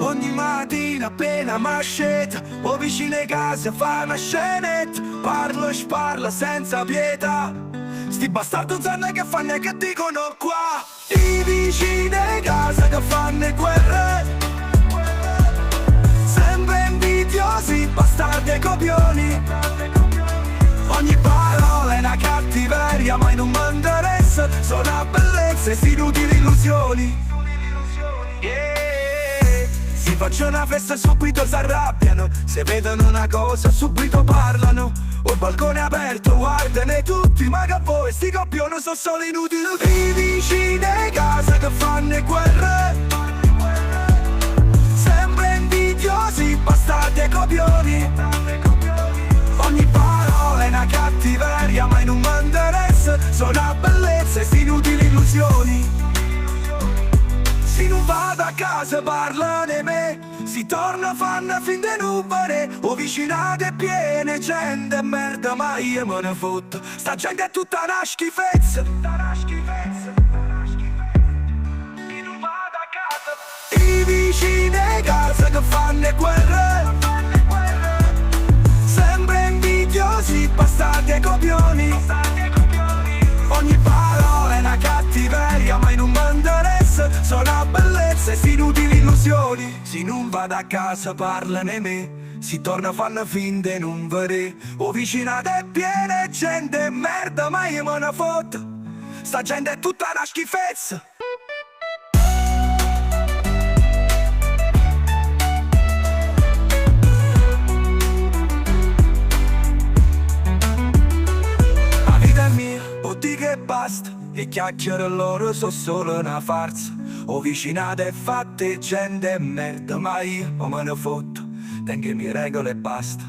Ogni mattina appena m'asceta, o vicino a casa fa una scenetta. Parlo e sparla senza pietà. Sti bastardi non sanno che fanno e che dicono qua. I vicini a casa che fanno guerre, sempre invidiosi, bastardi e copioni. Ogni parola è una cattiveria, ma non mi interessa. Sono una bellezza e sti inutili illusioni. Si faccio una festa e subito si arrabbiano. Se vedono una cosa subito parlano. Ho il balcone aperto, guardane tutti, ma che voi sti copioni sono solo inutili. I vicini a casa che fanno guerre, sempre invidiosi, bastardi e copioni. Ogni parola è una cattiveria, ma non mi interessa. Sono una bellezza e sti inutili illusioni. Se non vado a casa parlano di me, si torna fanno fin de nuvole. O vicinate piene gente e merda, ma io me ne fotto. Sta gente è tutta una schifezza. Io non vado a casa. I vicini a casa che fanno guerre, sempre invidiosi, bastardi e copioni. Ogni parola è una cattiveria, ma non mi interessa. Sono una bellezza e sti inutili illusioni. Se non vado a casa parlano di me, si torna fanno fin de non vedere. O vicinate piene gente e merda, ma io me ne fotto. Sta gente è tutta una schifezza. La vita è mia, o di che basta, e chiacchiere loro sono solo una farsa. O vicinate fatte gente e merda, ma io me ne fotto. Tengo le mie regole e basta.